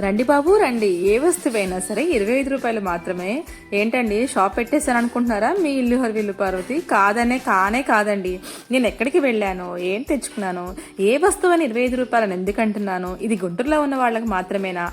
రండి బాబు రండి, ఏ వస్తువైనా సరే 25 రూపాయలు మాత్రమే. ఏంటండి షాప్ పెట్టేశాను అనుకుంటున్నారా? మీ ఇల్లు హర్విల్లు పార్వతి కాదండి. నేను ఎక్కడికి వెళ్ళాను, ఏం తెచ్చుకున్నాను, ఏ వస్తువు అని 25 రూపాయలని ఎందుకంటున్నాను? ఇది గుంటూరులో ఉన్న వాళ్ళకి మాత్రమేనా?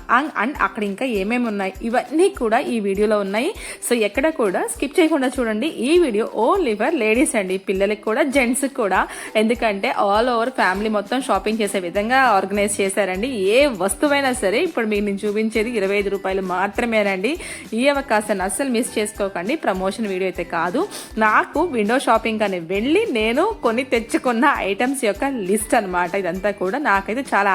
అండ్ అక్కడ ఇంకా ఏమేమి ఉన్నాయి ఇవన్నీ కూడా ఈ వీడియోలో ఉన్నాయి. సో ఎక్కడ కూడా స్కిప్ చేయకుండా చూడండి. ఈ వీడియో ఓన్లీ ఫర్ లేడీస్ అండి, పిల్లలకి కూడా జెంట్స్ కూడా. ఎందుకంటే ఆల్ ఓవర్ ఫ్యామిలీ మొత్తం షాపింగ్ చేసే విధంగా ఆర్గనైజ్ చేశారండి. ఏ వస్తువైనా సరే ఇప్పుడు మీకు నేను చూపించేది 25 రూపాయలు మాత్రమేనండి. ఈ అవకాశాన్ని అస్సలు మిస్ చేసుకోకండి. ప్రమోషన్ వీడియో అయితే కాదు, నాకు విండో షాపింగ్ అని వెళ్ళి నేను కొన్ని తెచ్చుకున్న ఐటమ్స్ యొక్క లిస్ట్ అనమాట. ఇదంతా కూడా నాకైతే చాలా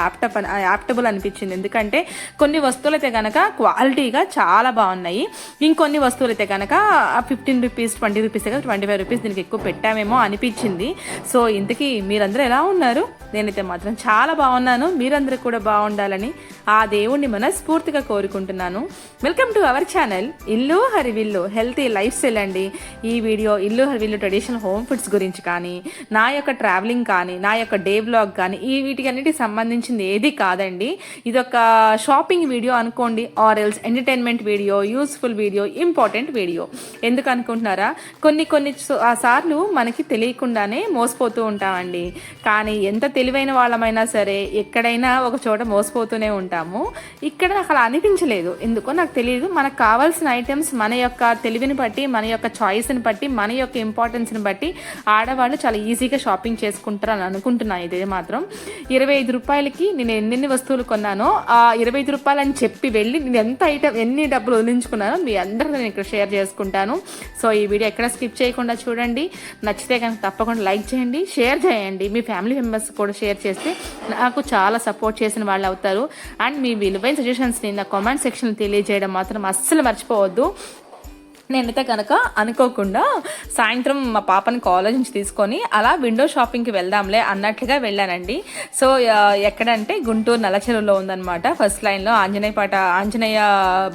యాప్టబుల్ అనిపించింది. ఎందుకంటే కొన్ని వస్తువులు అయితే కనుక క్వాలిటీగా చాలా బాగున్నాయి, ఇంకొన్ని వస్తువులు అయితే కనుక 15 రూపీస్ 20 రూపీస్ 25 రూపీస్ దీనికి ఎక్కువ పెట్టామేమో అనిపించింది. సో ఇంతకీ మీరందరూ ఎలా ఉన్నారు? నేనైతే మాత్రం చాలా బాగున్నాను. మీరందరూ కూడా బాగుండాలని ఆ దేవుణ్ణి మనస్ఫూర్తిగా కోరుకుంటున్నాను. వెల్కమ్ టు అవర్ ఛానల్ ఇల్లు హరివిల్లు హెల్తీ లైఫ్ స్టైల్ అండి. ఈ వీడియో ఇల్లు హరివిల్లు ట్రెడిషనల్ హోమ్ ఫుడ్స్ గురించి కానీ, నా యొక్క ట్రావెలింగ్ కానీ, నా యొక్క డే వ్లాగ్ కానీ, ఈ వీటికన్నిటికి సంబంధించింది ఏది కాదండి. ఇదొక షాపింగ్ వీడియో అనుకోండి, or else entertainment video, useful video, important video. ఎందుకు అనుకుంటున్నారా? కొన్ని సార్లు మనకి తెలియకుండానే మోసపోతూ ఉంటామండి. కానీ ఎంత తెలివైన వాళ్ళమైనా సరే ఎక్కడైనా ఒక చోట మోసపోతూనే ఉంటాము. ఇక్కడ నాకు అలా అనిపించలేదు, ఎందుకో నాకు తెలియదు. మనకు కావాల్సిన ఐటమ్స్ మన యొక్క తెలివిని బట్టి, మన యొక్క చాయిస్ని బట్టి, మన యొక్క ఇంపార్టెన్స్ని బట్టి ఆడవాళ్ళు చాలా ఈజీగా షాపింగ్ చేసుకుంటారు అని అనుకుంటున్నాను. ఇదే మాత్రం 25 రూపాయలకి నేను ఎన్ని వస్తువులు కొన్నానో, ఆ 25 రూపాయలు అని చెప్పి వెళ్ళి నేను ఎన్ని డబ్బులు వదిలించుకున్నానో మీ అందరికీ నేను ఇక్కడ షేర్ చేసుకుంటాను. సో ఈ వీడియో ఎక్కడ స్కిప్ చేయకుండా చూడండి. నచ్చితే కనుక తప్పకుండా లైక్ చేయండి, షేర్ చేయండి. మీ ఫ్యామిలీ మెంబర్స్ కూడా షేర్ చేస్తే నాకు చాలా సపోర్ట్ చేసిన వాళ్ళు అవుతారు. అండ్ మీ విలువైన సజెషన్స్ని నా కామెంట్ సెక్షన్లో తెలియజేయడం మాత్రం అస్సలు మర్చిపోవద్దు. నేనైతే కనుక అనుకోకుండా సాయంత్రం మా పాపని కాలేజ్ నుంచి తీసుకొని అలా విండో షాపింగ్కి వెళ్దాంలే అన్నట్లుగా వెళ్ళానండి. సో ఎక్కడంటే గుంటూరు నల్లచెరువులో ఉందన్నమాట. ఫస్ట్ లైన్లో ఆంజనేయ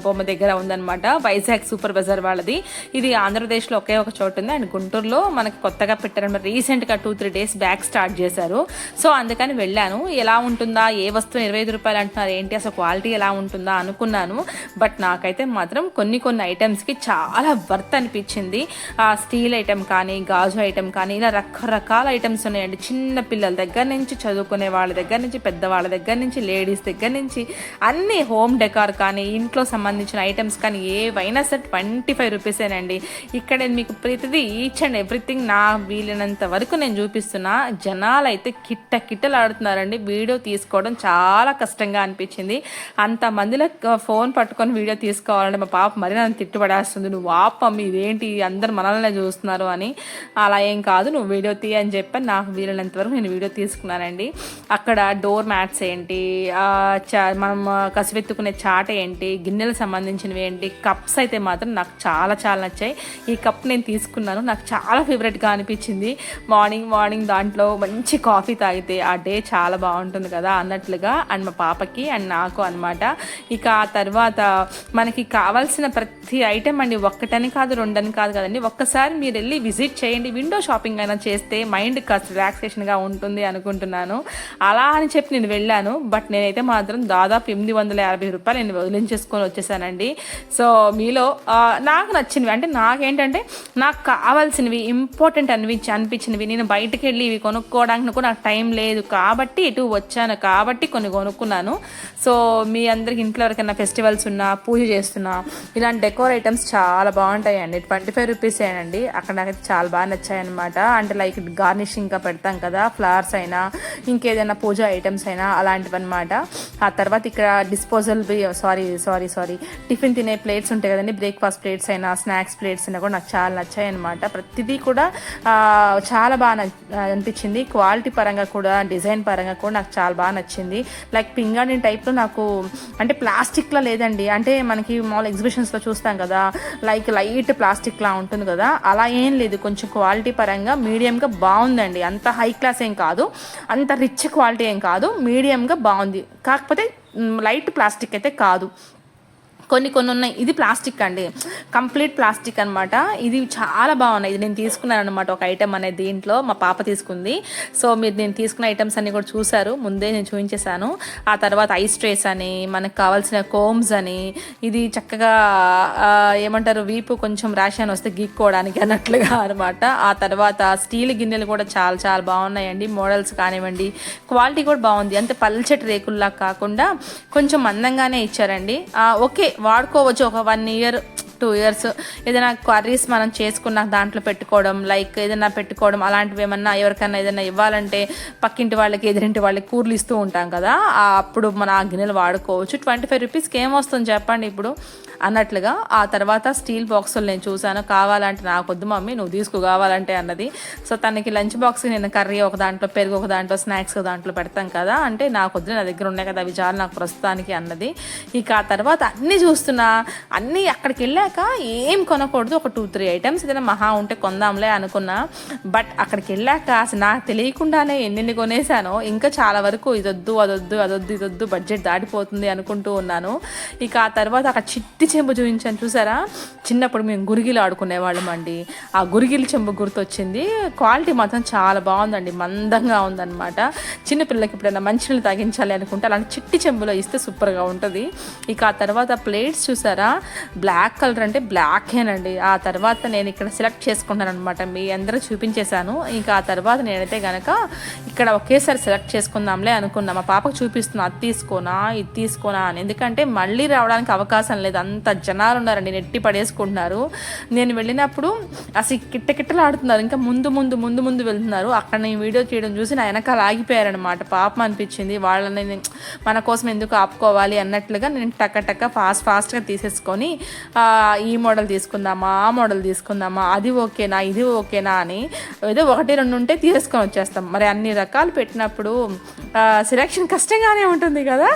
బొమ్మ దగ్గర ఉందన్నమాట. వైజాగ్ సూపర్ బజార్ వాళ్ళది. ఇది ఆంధ్రప్రదేశ్లో ఒకే ఒక చోటు ఉంది. అండ్ గుంటూరులో మనకి కొత్తగా పెట్టారన్నమాట. రీసెంట్గా 2-3 డేస్ బ్యాక్ స్టార్ట్ చేశారు. సో అందుకని వెళ్ళాను. ఎలా ఉంటుందా, ఏ వస్తువు 25 రూపాయలు అంటున్నారు ఏంటి, అసలు క్వాలిటీ ఎలా ఉంటుందా అనుకున్నాను. బట్ నాకైతే మాత్రం కొన్ని ఐటమ్స్కి చాలా వర్త్ అనిపించింది. స్టీల్ ఐటమ్ కానీ, గాజు ఐటమ్ కానీ, ఇలా రకరకాల ఐటమ్స్ ఉన్నాయండి. చిన్న పిల్లల దగ్గర నుంచి, చదువుకునే వాళ్ళ దగ్గర నుంచి, పెద్దవాళ్ళ దగ్గర నుంచి, లేడీస్ దగ్గర నుంచి అన్ని హోమ్ డెకార్ కానీ, ఇంట్లో సంబంధించిన ఐటమ్స్ కానీ ఏవైనా సరే 25 రూపీసేనండి. ఇక్కడ మీకు ప్రతిదీ ఈచ్ అండ్ ఎవ్రీథింగ్ నా వీలైనంత వరకు నేను చూపిస్తున్నా. జనాలు అయితే కిట్టలు ఆడుతున్నారండి. వీడియో తీసుకోవడం చాలా కష్టంగా అనిపించింది. అంతమందిలో ఫోన్ పట్టుకొని వీడియో తీసుకోవాలంటే మా పాప మరీ నన్ను తిట్టుబడేస్తుంది. నువ్వు ఆపమ్మ, ఇదేంటి అందరు మనల్నే చూస్తున్నారు అని. అలా ఏం కాదు, నువ్వు వీడియో తీయ అని చెప్పి నాకు వీలైనంత వరకు నేను వీడియో తీసుకున్నానండి. అక్కడ డోర్ మ్యాట్స్ ఏంటి, మనం కసివెత్తుకునే చాట ఏంటి, గిన్నెలకు సంబంధించినవి ఏంటి, కప్స్ అయితే మాత్రం నాకు చాలా నచ్చాయి. ఈ కప్ నేను తీసుకున్నాను, నాకు చాలా ఫేవరెట్గా అనిపించింది. మార్నింగ్ దాంట్లో మంచి కాఫీ తాగితే ఆ డే చాలా బాగుంటుంది కదా అన్నట్లుగా. అండ్ మా పాపకి అండ్ నాకు అనమాట. ఇక ఆ తర్వాత మనకి కావాల్సిన ప్రతి ఐటెం అండి, ఒక్కటని కాదు, రెండని కాదు కదండి. ఒక్కసారి మీరు వెళ్ళి విజిట్ చేయండి. విండో షాపింగ్ అయినా చేస్తే మైండ్ కాస్త రిలాక్సేషన్గా ఉంటుంది అనుకుంటున్నాను. అలా అని చెప్పి నేను వెళ్ళాను. బట్ నేనైతే మాత్రం దాదాపు 850 రూపాయలు నేను వదిలించేసుకొని వచ్చేసానండి. సో మీలో నాకు నచ్చినవి అంటే, నాకేంటంటే నాకు కావాల్సినవి ఇంపార్టెంట్ అనిపించినవి నేను బయటకు వెళ్ళి ఇవి కొనుక్కోవడానికి కూడా నాకు టైం లేదు కాబట్టి ఇటు వచ్చాను కాబట్టి కొన్ని కొనుక్కున్నాను. సో మీ అందరికి ఇంట్లో ఎవరికైనా ఫెస్టివల్స్ ఉన్నా, పూజ చేస్తున్నా, ఇలాంటి డెకోర్ ఐటమ్స్ చాలా బాగుంటాయండి. 25 రూపీసేనండి. అక్కడ నాకైతే చాలా బాగా నచ్చాయన్నమాట. అంటే లైక్ గార్నిషింగ్గా పెడతాం కదా, ఫ్లవర్స్ అయినా ఇంకేదైనా పూజ ఐటమ్స్ అయినా అలాంటివి అనమాట. ఆ తర్వాత ఇక్కడ డిస్పోజల్ సారీ టిఫిన్ తినే ప్లేట్స్ ఉంటాయి కదండి, బ్రేక్ఫాస్ట్ ప్లేట్స్ అయినా, స్నాక్స్ ప్లేట్స్ అయినా కూడా నాకు చాలా నచ్చాయన్నమాట. ప్రతిదీ కూడా చాలా బాగా అనిపించింది. క్వాలిటీ పరంగా కూడా, డిజైన్ పరంగా కూడా నాకు చాలా బాగా నచ్చింది. లైక్ పింగాణి టైప్లో నాకు, అంటే ప్లాస్టిక్లో లేదండి. అంటే మనకి మామూలు ఎగ్జిబిషన్స్లో చూస్తాం కదా, లైట్ ప్లాస్టిక్ లా ఉంటుంది కదా, అలా ఏం లేదు. కొంచెం క్వాలిటీ పరంగా మీడియంగా బాగుందండి. అంత హై క్లాస్ ఏం కాదు, అంత రిచ్ క్వాలిటీ ఏం కాదు, మీడియంగా బాగుంది. కాకపోతే లైట్ ప్లాస్టిక్ అయితే కాదు. కొన్ని ఉన్నాయి. ఇది ప్లాస్టిక్ అండి, కంప్లీట్ ప్లాస్టిక్ అనమాట. ఇది చాలా బాగున్నాయి. ఇది నేను తీసుకున్నాను అనమాట, ఒక ఐటమ్ అనేది దీంట్లో మా పాప తీసుకుంది. సో మీరు నేను తీసుకున్న ఐటమ్స్ అన్ని కూడా చూసారు, ముందే నేను చూపించేశాను. ఆ తర్వాత ఐస్ ట్రేస్ అని, మనకు కావాల్సిన కోమ్స్ అని, ఇది చక్కగా ఏమంటారు వీపు కొంచెం ర్యాష్ అని వస్తే గీక్కోవడానికి అన్నట్లుగా అనమాట. ఆ తర్వాత స్టీల్ గిన్నెలు కూడా చాలా చాలా బాగున్నాయండి, మోడల్స్ కానివ్వండి, క్వాలిటీ కూడా బాగుంది. అంతే పల్చటి రేకుల్లా కాకుండా కొంచెం మందంగానే ఇచ్చారండి. ఓకే, వాడుకోవచ్చు ఒక 1 year 2 years. ఏదైనా కర్రీస్ మనం చేసుకున్న దాంట్లో పెట్టుకోవడం, లైక్ ఏదైనా పెట్టుకోవడం అలాంటివి, ఏమన్నా ఎవరికైనా ఏదైనా ఇవ్వాలంటే పక్కింటి వాళ్ళకి ఎదురింటి వాళ్ళకి కూరలు ఇస్తూ ఉంటాం కదా, అప్పుడు మన ఆ గిన్నెలు వాడుకోవచ్చు. 25 రూపీస్కి ఏమొస్తుంది చెప్పండి ఇప్పుడు అన్నట్లుగా. ఆ తర్వాత స్టీల్ బాక్సులు నేను చూసాను, కావాలంటే నాకు వద్దు మమ్మీ నువ్వు తీసుకో కావాలంటే అన్నది. సో తనకి లంచ్ బాక్స్ నేను కర్రీ ఒక దాంట్లో, పెరుగు ఒక దాంట్లో, స్నాక్స్ ఒక దాంట్లో పెడతాం కదా, అంటే నాకు వద్దు నా దగ్గర ఉన్నాయి కదా అవి చాలు నాకు ప్రస్తుతానికి అన్నది. ఇక ఆ తర్వాత అన్నీ చూస్తున్నా, అన్నీ అక్కడికి వెళ్ళాక ఏం కొనకూడదు, ఒక 2-3 ఐటమ్స్ ఏదైనా మహా ఉంటే కొందాంలే అనుకున్నా. బట్ అక్కడికి వెళ్ళాక అసలు నాకు తెలియకుండానే ఎన్ని కొనేసానో, ఇంకా చాలా వరకు ఇదొద్దు అదొద్దు అదొద్దు ఇదొద్దు బడ్జెట్ దాటిపోతుంది అనుకుంటూ ఉన్నాను. ఇక ఆ తర్వాత అక్కడ చిట్టి చెంబు చూపించాను చూసారా, చిన్నప్పుడు మేము గురిగిలు ఆడుకునేవాళ్ళం అండి. ఆ గురిగిలి చెంబు గుర్తొచ్చింది. క్వాలిటీ మాత్రం చాలా బాగుందండి, మందంగా ఉందన్నమాట. చిన్నపిల్లలకి ఎప్పుడైనా మంచినీళ్ళు తాగించాలి అనుకుంటే అలాంటి చిట్టి చెంబులో ఇస్తే సూపర్గా ఉంటుంది. ఇక ఆ తర్వాత ప్లేట్స్ చూసారా, బ్లాక్ కలర్ అంటే బ్లాకేనండి. ఆ తర్వాత నేను ఇక్కడ సెలెక్ట్ చేసుకుంటాను అనమాట, మీ అందరూ చూపించేశాను. ఇక ఆ తర్వాత నేనైతే కనుక ఇక్కడ ఒకేసారి సెలెక్ట్ చేసుకుందాంలే అనుకున్నా. మా పాపకు చూపిస్తున్నా, అది తీసుకోనా ఇది తీసుకోనా అని, ఎందుకంటే మళ్ళీ రావడానికి అవకాశం లేదు, అంత జనాలు ఉన్నారండి, నెట్టి పడేసుకుంటున్నారు. నేను వెళ్ళినప్పుడు అసలు కిట్టకిట్టలు ఆడుతున్నారు, ఇంకా ముందు ముందు ముందు ముందు వెళ్తున్నారు. అక్కడ నేను వీడియో చేయడం చూసి నా వెనకాల ఆగిపోయారనమాట. పాపం అనిపించింది, వాళ్ళని మన కోసం ఎందుకు ఆపుకోవాలి అన్నట్లుగా నేను టక్క ఫాస్ట్గా తీసేసుకొని ఈ మోడల్ తీసుకుందామా ఆ మోడల్ తీసుకుందామా, అది ఓకేనా ఇది ఓకేనా అని ఏదో 1-2 ఉంటే తీసేసుకొని వచ్చేస్తాం. మరి అన్ని రకాలు పెట్టినప్పుడు సెలెక్షన్ కష్టంగానే ఉంటుంది కదా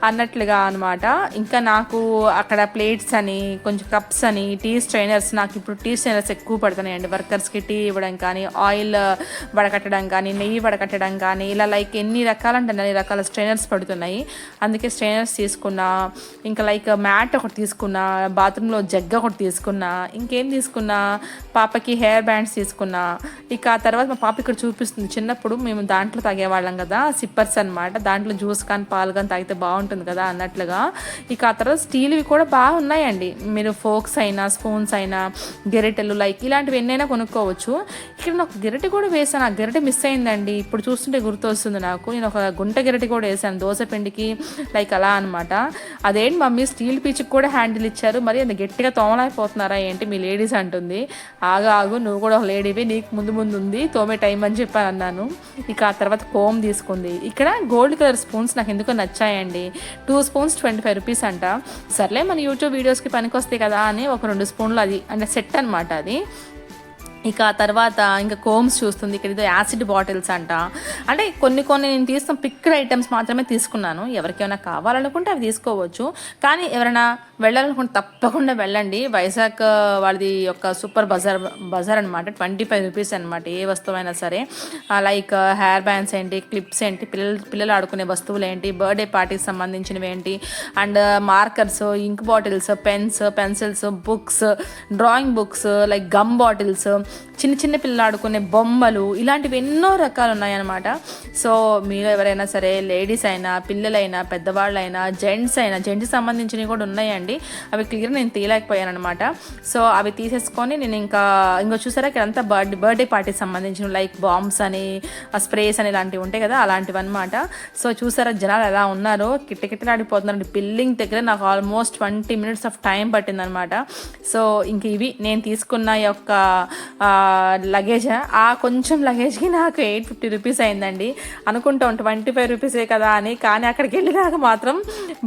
అన్నట్లుగా అనమాట. ఇంకా నాకు అక్కడ ప్లేట్స్ అని, కొంచెం కప్స్ అని, టీ స్ట్రైనర్స్, నాకు ఇప్పుడు టీ స్ట్రైనర్స్ ఎక్కువ పడుతున్నాయండి వర్కర్స్కి టీ ఇవ్వడం కానీ, ఆయిల్ వడకట్టడం కానీ, నెయ్యి వడకట్టడం కానీ, ఇలా లైక్ ఎన్ని రకాలంటే అన్ని రకాల స్ట్రైనర్స్ పడుతున్నాయి. అందుకే స్ట్రైనర్స్ తీసుకున్నా. ఇంకా లైక్ మ్యాట్ ఒకటి తీసుకున్నా, బాత్రూంలో జగ్ ఒకటి తీసుకున్నా, ఇంకేం తీసుకున్నా, పాపకి హెయిర్ బ్యాండ్స్ తీసుకున్నా. ఇక ఆ తర్వాత మా పాప ఇక్కడ చూపిస్తుంది, చిన్నప్పుడు మేము దాంట్లో తాగేవాళ్ళం కదా సిప్పర్స్ అనమాట, దాంట్లో జ్యూస్ కానీ పాలు కానీ తాగితే బాగుంటుంది కదా అన్నట్లుగా. ఇక ఆ తర్వాత స్టీల్వి కూడా బాగున్నాయండి, మీరు ఫోక్స్ అయినా స్పూన్స్ అయినా గెరిటెలు లైక్ ఇలాంటివి ఎన్నైనా కొనుక్కోవచ్చు. ఇక్కడ నాకు గెరిటె కూడా వేసాను, ఆ గెరిటె మిస్ అయిందండి, ఇప్పుడు చూస్తుంటే గుర్తు వస్తుంది నాకు. నేను ఒక గుంట గెరిటె కూడా వేసాను దోశ పిండికి లైక్ అలా అనమాట. అదేంటి మమ్మీ స్టీల్ పీచుకి కూడా హ్యాండిల్ ఇచ్చారు, మరి అంత గట్టిగా తోమలేకపోతున్నారా ఏంటి మీ లేడీస్ అంటుంది. ఆగు నువ్వు కూడా ఒక లేడీవి, నీకు ముందు ఉంది తోమే టైం అని చెప్పాను అన్నాను. ఇక ఆ తర్వాత కోమ్ తీసుకుంది. ఇక్కడ గోల్డ్ కలర్ స్పూన్స్ నాకు ఎందుకో నచ్చాయండి, 2 స్పూన్స్ 25 రూపీస్ అంట. సర్లే మన యూట్యూబ్ వీడియోస్కి పనికొస్తాయి కదా అని ఒక 2 స్పూన్లు, అది అంటే సెట్ అనమాట అది. ఇక ఆ తర్వాత ఇంకా కోమ్స్ చూస్తుంది. ఇక్కడ ఏదో యాసిడ్ బాటిల్స్ అంట, అంటే కొన్ని నేను తీసుకున్న పిక్డ్ ఐటమ్స్ మాత్రమే తీసుకున్నాను. ఎవరికైనా కావాలనుకుంటే అవి తీసుకోవచ్చు, కానీ ఎవరైనా వెళ్ళాలనుకుంటే తప్పకుండా వెళ్ళండి. వైజాగ్ వాళ్ళది యొక్క సూపర్ బజార్ అనమాట. 25 రూపీస్ అనమాట ఏ వస్తువైనా సరే, లైక్ హెయిర్ బ్యాండ్స్ ఏంటి, క్లిప్స్ ఏంటి, పిల్లలు ఆడుకునే వస్తువులు ఏంటి, బర్త్డే పార్టీకి సంబంధించినవి ఏంటి, and markers, ink bottles, pens, pencils, books, drawing books, like gum bottles, చిన్న పిల్లలు ఆడుకునే బొమ్మలు, ఇలాంటివి ఎన్నో రకాలు ఉన్నాయన్నమాట. సో మీరు ఎవరైనా సరే లేడీస్ అయినా, పిల్లలైనా, పెద్దవాళ్ళైనా, జెంట్స్ అయినా, జెంట్స్ సంబంధించినవి కూడా ఉన్నాయండి. అవి క్లియర్ నేను తీయలేకపోయాను అనమాట. సో అవి తీసేసుకొని నేను ఇంకో చూసారా ఇక్కడ అంతా బర్త్డే పార్టీకి సంబంధించిన లైక్ బాంబ్స్ అని, స్ప్రేస్ అని ఇలాంటివి ఉంటాయి కదా, అలాంటివి అనమాట. సో చూసారా జనాలు ఎలా ఉన్నారో, కిట్టకిట్టలాడిపోతున్నారండి. బిల్డింగ్ దగ్గర నాకు ఆల్మోస్ట్ 20 minutes ఆఫ్ టైం పట్టిందనమాట. సో ఇంక ఇవి నేను తీసుకున్న యొక్క లగేజ్. ఆ కొంచెం లగేజ్కి నాకు 850 రూపీస్ అయిందండి. అనుకుంటాం 25 రూపీసే కదా అని, కానీ అక్కడికి వెళ్ళినాక మాత్రం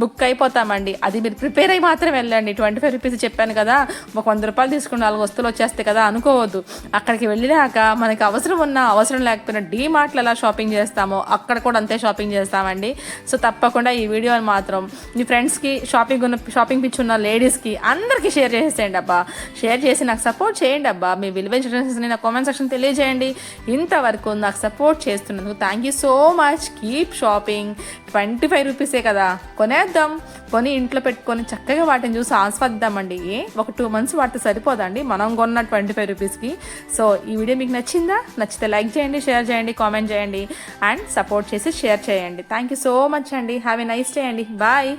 బుక్ అయిపోతామండి. అది మీరు ప్రిపేర్ అయ్యి మాత్రం వెళ్ళండి. 25 రూపీస్ చెప్పాను కదా, ఒక 100 రూపాయలు తీసుకుని 4 వస్తువులు వచ్చేస్తాయి కదా అనుకోవద్దు. అక్కడికి వెళ్ళినాక మనకి అవసరం ఉన్నా అవసరం లేకపోయినా డీమార్ట్లో ఎలా షాపింగ్ చేస్తామో అక్కడ కూడా అంతే షాపింగ్ చేస్తామండి. సో తప్పకుండా ఈ వీడియోని మాత్రం మీ ఫ్రెండ్స్కి, షాపింగ్ పిచ్చి ఉన్న లేడీస్కి అందరికీ షేర్ చేసేయండి అబ్బా. షేర్ చేసి నాకు సపోర్ట్ చేయండి అబ్బా. మీ విలువైన ఎక్స్పీరియన్సెస్ని నా కామెంట్ సెక్షన్ తెలియజేయండి. ఇంతవరకు నాకు సపోర్ట్ చేస్తున్నందుకు thank you so much. Keep shopping. 25 రూపీసే కదా, కొనేద్దాం. కొని ఇంట్లో పెట్టుకొని చక్కగా వాటిని చూసి ఆస్వాదిద్దామండి. ఒక 2 months వాడితే సరిపోదండి మనం కొన్న 25 రూపీస్కి. సో ఈ వీడియో మీకు నచ్చిందా? నచ్చితే లైక్ చేయండి, షేర్ చేయండి, కామెంట్ చేయండి అండ్ సపోర్ట్ చేసి షేర్ చేయండి. థ్యాంక్ యూ సో మచ్ అండి. హ్యావ్ ఎ నైస్ డే అండి. బాయ్.